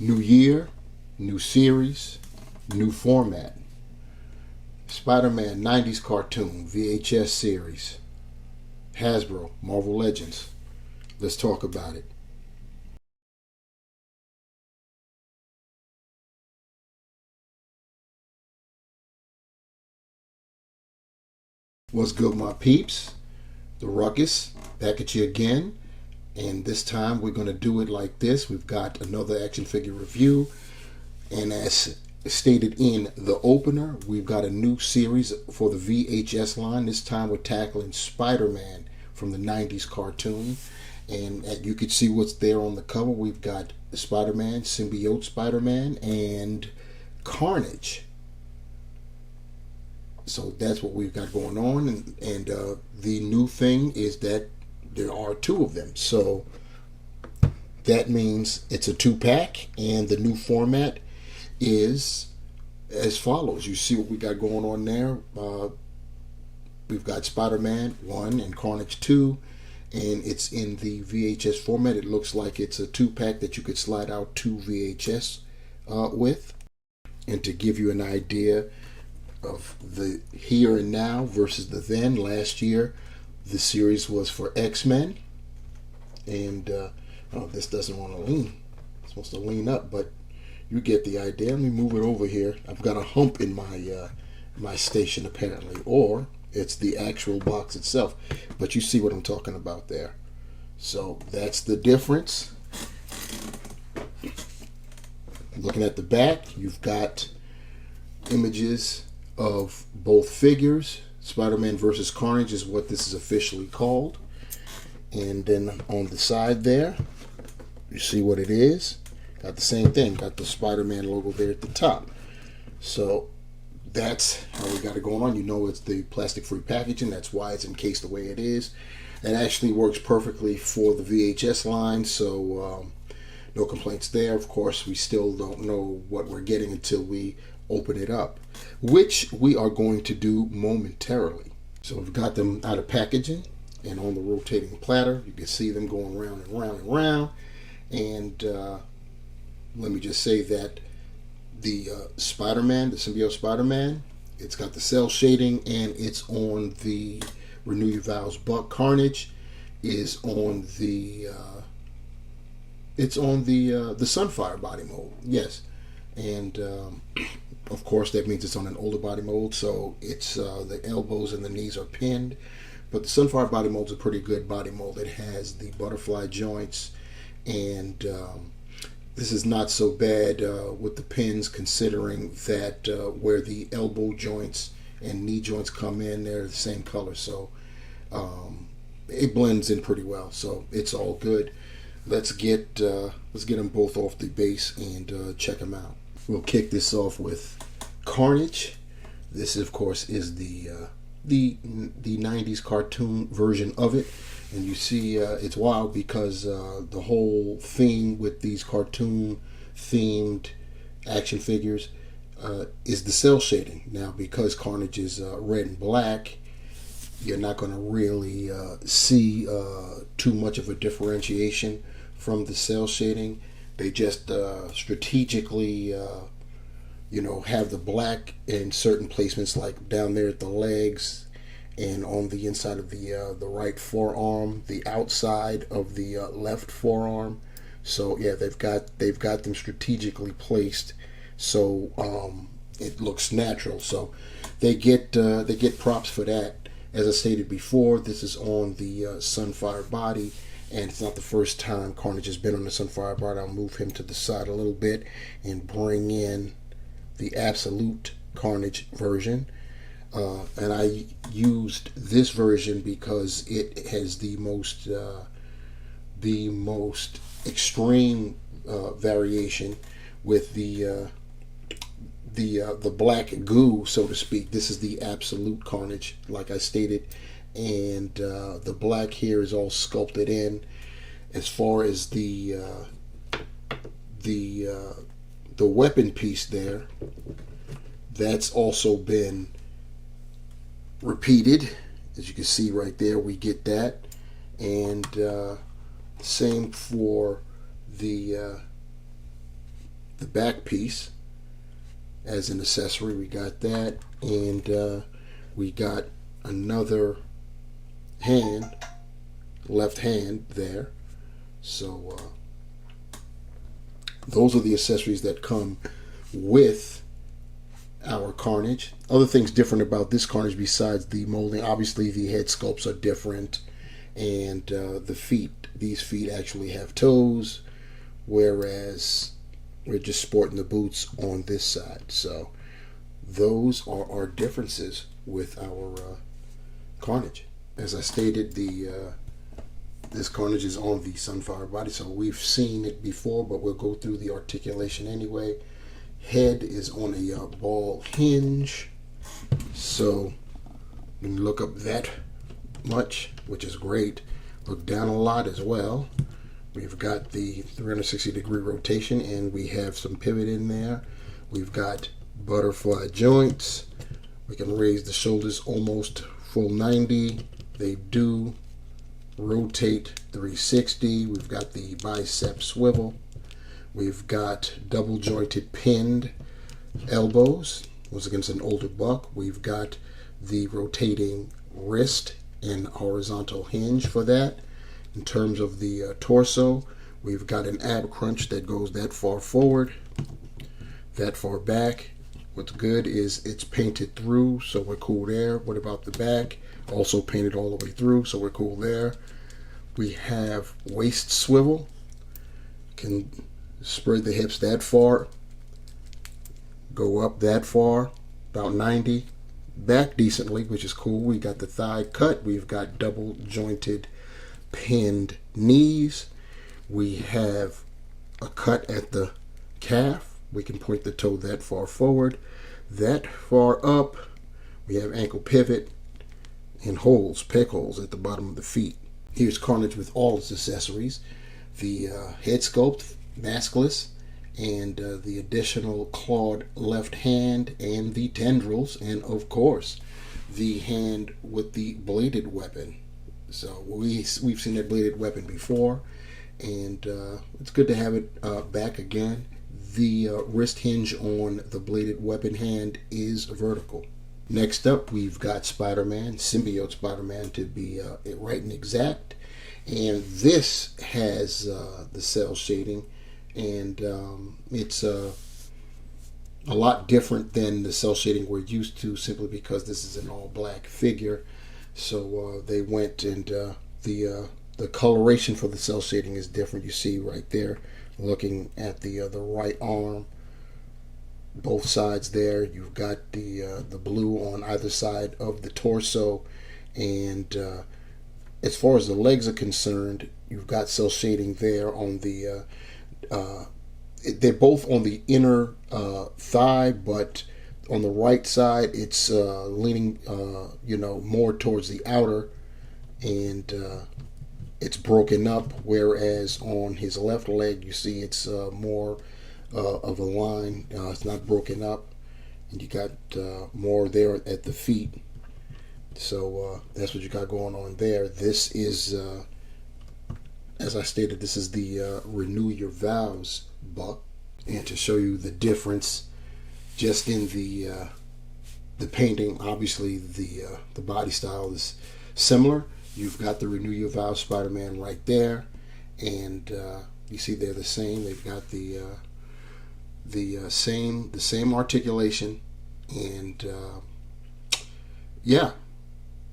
New year, new series, new format. Spider-Man 90s cartoon, VHS series. Hasbro, Marvel Legends. Let's talk about it. What's good, my peeps? The Ruckus, back at you again. And this time we're going to do it like this. We've got another action figure review. And as stated in the opener, we've got a new series for the VHS line. This time we're tackling Spider-Man from the 90s cartoon. And you can see what's there on the cover. We've got Spider-Man, Symbiote Spider-Man, and Carnage. So that's what we've got going on. And the new thing is that there are two of them. So that means it's a two-pack, and the new format is as follows. You see what we got going on there. We've got Spider-Man 1 and Carnage 2, and it's in the VHS format. It looks like it's a two-pack that you could slide out two VHS with. And to give you an idea of the here and now versus the then, last year the series was for X-Men, and oh, this doesn't want to lean. It's supposed to lean up, but you get the idea. Let me move it over here. I've got a hump in my my station apparently, or it's the actual box itself, but you see what I'm talking about there. So that's the difference. Looking at the back, you've got images of both figures. Spider-Man versus Carnage is what this is officially called. And then on the side there, you see what it is. Got the same thing. Got the Spider-Man logo there at the top. So that's how we got it going on. You know it's the plastic-free packaging. That's why it's encased the way it is. It actually works perfectly for the VHS line, so no complaints there. Of course, we still don't know what we're getting until we open it up, which we are going to do momentarily. So we've got them out of packaging and on the rotating platter. You can see them going round and round and round. And let me just say that the Spider-Man, the Symbiote Spider-Man, it's got the cell shading, and it's on the Renew Your Vows Buck. Carnage is on the the Sunfire body mold. Yes. And of course that means it's on an older body mold, so it's the elbows and the knees are pinned. But the Sunfire body mold is a pretty good body mold. It has the butterfly joints, and this is not so bad with the pins, considering that where the elbow joints and knee joints come in, they're the same color, so it blends in pretty well. So it's all good. Let's get them both off the base and check them out. We'll kick this off with Carnage. This, of course, is the 90s cartoon version of it, and you see it's wild because the whole theme with these cartoon themed action figures is the cell shading. Now, because Carnage is red and black, you're not going to really see too much of a differentiation from the cell shading. They just strategically, have the black in certain placements, like down there at the legs and on the inside of the right forearm, the outside of the left forearm. So yeah, they've got them strategically placed so it looks natural. So they get props for that. As I stated before, this is on the Sunfire body. And it's not the first time Carnage has been on the Sunfire body. I'll move him to the side a little bit and bring in the absolute Carnage version. And I used this version because it has the most extreme variation with the black goo, so to speak. This is the absolute Carnage, like I stated. And the black here is all sculpted in. As far as the weapon piece there, that's also been repeated. As you can see right there, we get that. And same for the back piece as an accessory. We got that, and we got another hand, left hand there. So those are the accessories that come with our Carnage. Other things different about this Carnage besides the molding, obviously the head sculpts are different, and the feet, these feet actually have toes, whereas we're just sporting the boots on this side. So those are our differences with our Carnage. As I stated, this Carnage is on the Sunfire body, so we've seen it before, but we'll go through the articulation anyway. Head is on a ball hinge, so you can look up that much, which is great. Look down a lot as well. We've got the 360-degree rotation, and we have some pivot in there. We've got butterfly joints. We can raise the shoulders almost full 90. They do rotate 360. We've got the bicep swivel. We've got double jointed pinned elbows. Was against an older buck. We've got the rotating wrist and horizontal hinge for that. In terms of the torso, we've got an ab crunch that goes that far forward, that far back. What's good is it's painted through, so we're cool there. What about the back? Also painted all the way through, so we're cool there. We have waist swivel. Can spread the hips that far, go up that far, about 90. Back decently, which is cool. We got the thigh cut. We've got double jointed pinned knees. We have a cut at the calf. We can point the toe that far forward, that far up. We have ankle pivot and holes, peg holes at the bottom of the feet. Here's Carnage with all its accessories. The head sculpt, maskless, and the additional clawed left hand and the tendrils, and of course the hand with the bladed weapon. So we've seen that bladed weapon before, and it's good to have it back again. The wrist hinge on the bladed weapon hand is vertical. Next up, we've got Spider-Man, Symbiote Spider-Man to be right and exact, and this has the cell shading, and it's a lot different than the cell shading we're used to, simply because this is an all-black figure. So they went, and the coloration for the cell shading is different. You see right there, looking at the right arm, both sides there. You've got the blue on either side of the torso, and as far as the legs are concerned, you've got cell shading there on the. They're both on the inner thigh, but on the right side, it's leaning, more towards the outer, and it's broken up. Whereas on his left leg, you see it's more of a line. It's not broken up, and you got more there at the feet. So that's what you got going on there. This is, as I stated, this is the Renew Your Vows buck, and to show you the difference. Just in the painting, obviously the body style is similar. You've got the Renew Your Vows Spider-Man right there, and you see they're the same. They've got the same articulation, and yeah,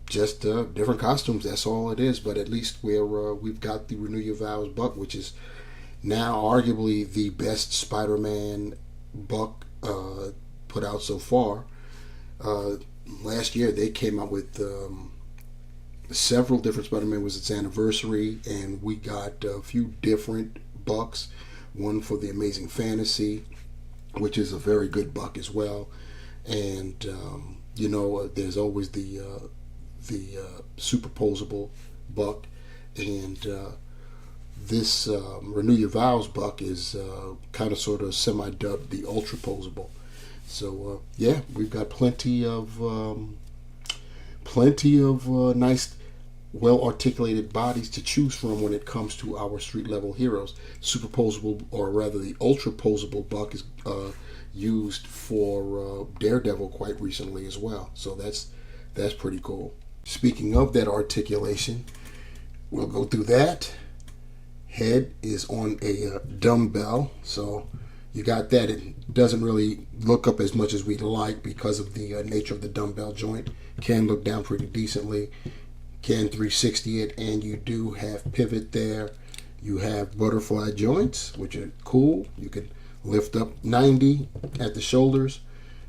just different costumes. That's all it is. But at least we've got the Renew Your Vows buck, which is now arguably the best Spider-Man buck put out so far. Last year they came out with several different Spider-Man. Was its anniversary, and we got a few different bucks. One for the Amazing Fantasy, which is a very good buck as well, and there's always the superposable buck, and this Renew Your Vows buck is kind of sort of semi-dubbed the ultra posable. So we've got plenty of nice. well articulated bodies to choose from when it comes to our street level heroes. Superposable, or rather the ultra posable buck, is used for Daredevil quite recently as well. So that's pretty cool. Speaking of that articulation, we'll go through that. Head is on a dumbbell, so you got that. It doesn't really look up as much as we'd like because of the nature of the dumbbell joint. Can look down pretty decently. Can 360 it, and you do have pivot there. You have butterfly joints, which are cool. You can lift up 90 at the shoulders.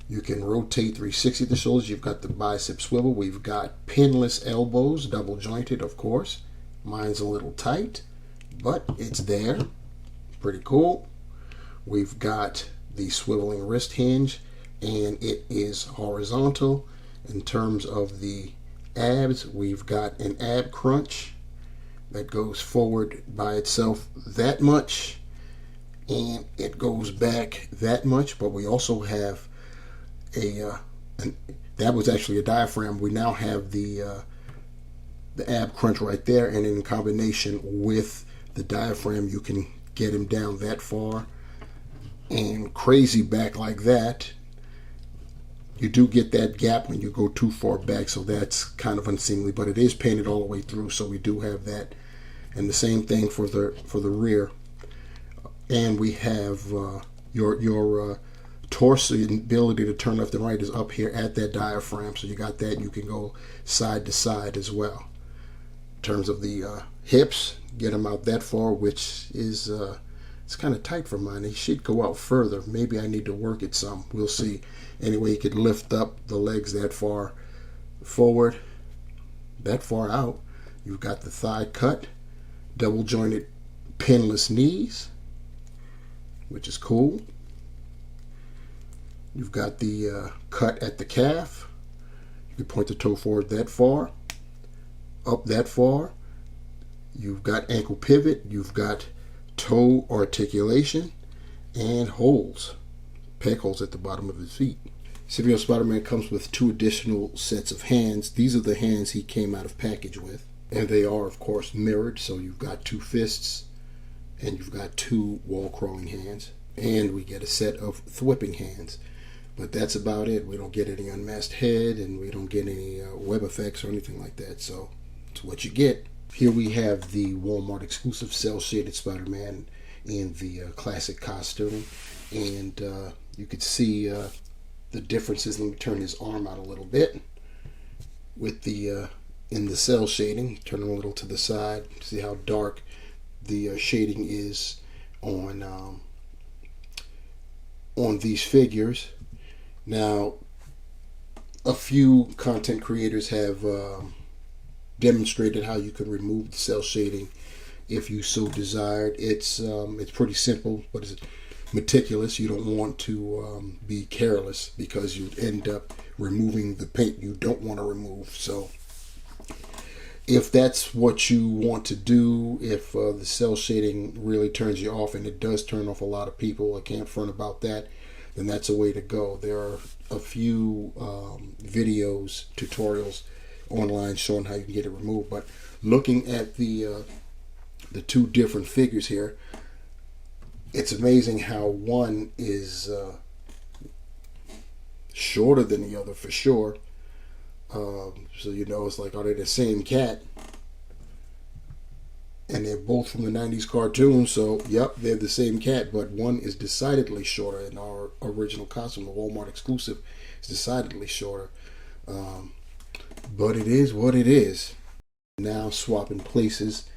You can rotate 360 at the shoulders. You've got the bicep swivel. We've got pinless elbows, double jointed, of course. Mine's a little tight, but it's there. Pretty cool. We've got the swiveling wrist hinge, and it is horizontal. In terms of the abs, we've got an ab crunch that goes forward by itself that much, and it goes back that much. But we also have that was actually a diaphragm. We now have the ab crunch right there, and in combination with the diaphragm, you can get him down that far and crazy back like that. You do get that gap when you go too far back, so that's kind of unseemly, but it is painted all the way through, so we do have that. And the same thing for the rear. And we have your torso ability to turn left and right is up here at that diaphragm, so you got that. You can go side to side as well. In terms of the hips, get them out that far, which is it's kind of tight for mine. They should go out further. Maybe I need to work it some. We'll see. Anyway, you could lift up the legs that far forward, that far out. You've got the thigh cut, double jointed pinless knees, which is cool. You've got the cut at the calf. You can point the toe forward that far, up that far. You've got ankle pivot. You've got toe articulation and holes, peg holes at the bottom of his feet. Symbiote Spider-Man comes with 2 additional sets of hands. These are the hands he came out of package with, and they are of course mirrored, so you've got 2 fists and you've got 2 wall crawling hands, and we get a set of thwipping hands. But that's about it. We don't get any unmasked head, and we don't get any web effects or anything like that, so it's what you get. Here we have the Walmart exclusive cell shaded Spider-Man in the classic costume, and you could see the differences. Let me turn his arm out a little bit with the in the cell shading. Turn him a little to the side. See how dark the shading is on these figures. Now, a few content creators have demonstrated how you can remove the cell shading if you so desired. It's pretty simple, but it's meticulous. You don't want to be careless, because you end up removing the paint you don't want to remove. So if that's what you want to do, if the cell shading really turns you off, and it does turn off a lot of people, I can't front about that, then that's a way to go. There are a few videos, tutorials online showing how you can get it removed. But looking at the 2 different figures here, it's amazing how one is shorter than the other for sure. So you know, it's like, are they the same cat? And they're both from the 90s cartoon, so yep, they're the same cat, but one is decidedly shorter. In our original costume, the Walmart exclusive, is decidedly shorter. But it is what it is. Now swapping places,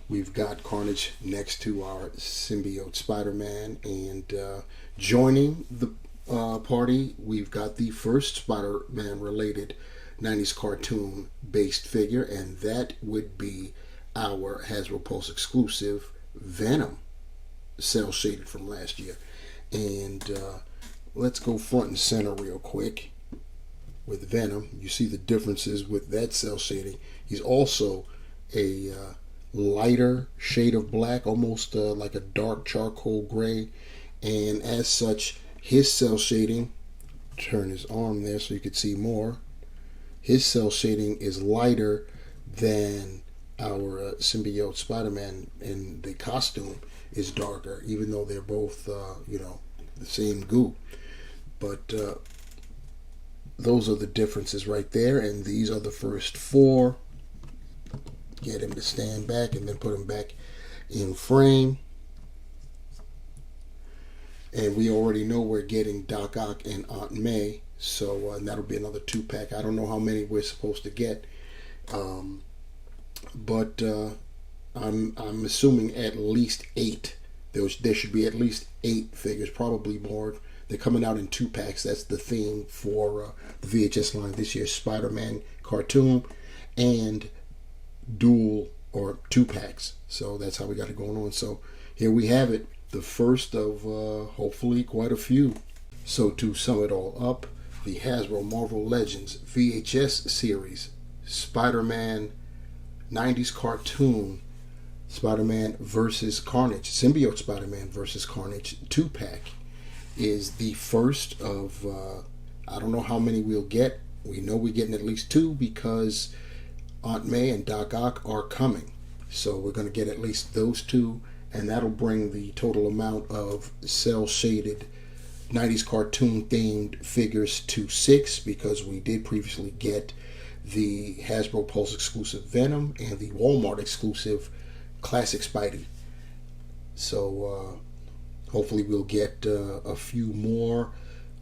we've got Carnage next to our Symbiote Spider-Man, and joining the party, we've got the first Spider-Man related 90s cartoon based figure, and that would be our Hasbro Pulse exclusive Venom, cell shaded from last year. And let's go front and center real quick with Venom. You see the differences with that cell shading. He's also a lighter shade of black, almost like a dark charcoal gray, and as such, his cell shading, turn his arm there so you could see more, his cell shading is lighter then our Symbiote Spider-Man in the costume is darker, even though they're both, the same goo. But those are the differences right there, and these are the first four. Get him to stand back and then put him back in frame. And we already know we're getting Doc Ock and Aunt May, so that'll be another 2-pack. I don't know how many we're supposed to get, but I'm assuming at least 8. There should be at least 8 figures, probably more. They're coming out in 2-packs. That's the theme for the VHS line this year: Spider-Man cartoon and dual or 2-packs. So that's how we got it going on. So here we have it, the first of hopefully quite a few. So to sum it all up, the Hasbro Marvel Legends VHS series Spider-Man 90s cartoon Spider-Man versus Carnage, Symbiote Spider-Man versus Carnage 2-pack is the first of I don't know how many we'll get. We know we're getting at least 2 because Aunt May and Doc Ock are coming. So we're going to get at least those 2, and that'll bring the total amount of cel-shaded 90s cartoon themed figures to 6, because we did previously get the Hasbro Pulse exclusive Venom and the Walmart exclusive Classic Spidey. So hopefully we'll get a few more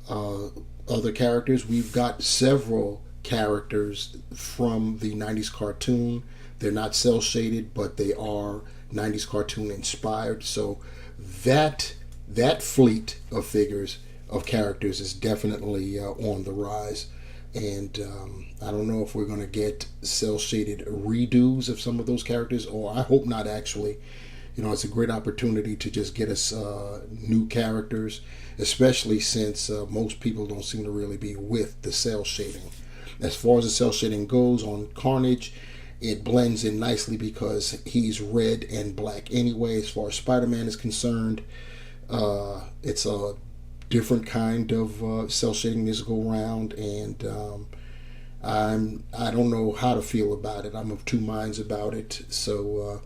other characters. We've got several characters from the 90s cartoon. They're not cel shaded, but they are 90s cartoon inspired. So that fleet of figures, of characters, is definitely on the rise. And I don't know if we're going to get cel shaded redos of some of those characters, or I hope not, actually. It's a great opportunity to just get us new characters, especially since most people don't seem to really be with the cel shading. As far as the cel shading goes on Carnage, it blends in nicely because he's red and black anyway. As far as Spider-Man is concerned, it's a different kind of cel shading this go round, and I don't know how to feel about it. I'm of two minds about it. So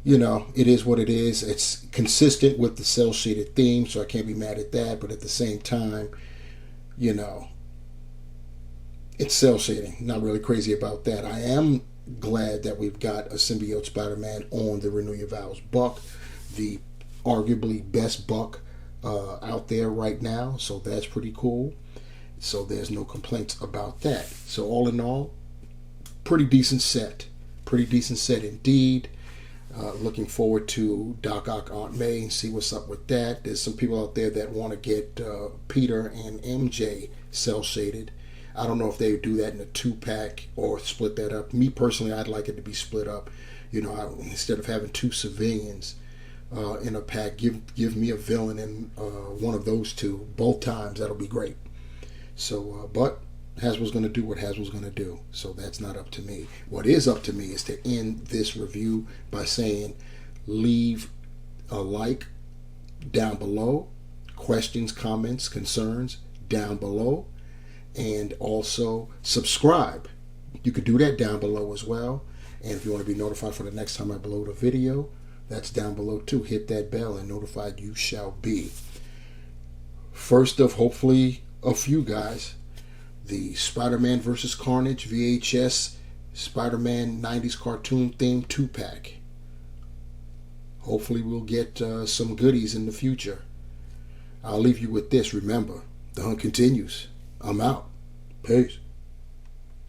it is what it is. It's consistent with the cel shaded theme, so I can't be mad at that. But at the same time, it's cel shading. Not really crazy about that. I am glad that we've got a Symbiote Spider-Man on the Renew Your Vows buck, the arguably best buck out there right now. So that's pretty cool. So there's no complaints about that. So all in all, pretty decent set. Pretty decent set indeed. Looking forward to Doc Ock Aunt May and see what's up with that. There's some people out there that want to get Peter and MJ cel shaded. I don't know if they would do that in a 2-pack or split that up. Me personally, I'd like it to be split up. Instead of having 2 civilians in a pack, give me a villain in one of those 2 both times. That'll be great. So, but Hasbro's going to do what Hasbro's going to do. So that's not up to me. What is up to me is to end this review by saying, leave a like down below, questions, comments, concerns down below, and also subscribe. You could do that down below as well. And if you want to be notified for the next time I upload a video, that's down below too. Hit that bell and notified you shall be. First of hopefully a few guys, the Spider-Man vs. Carnage VHS Spider-Man 90s cartoon themed 2-pack. Hopefully we'll get some goodies in the future. I'll leave you with this. Remember, the hunt continues. I'm out. Peace.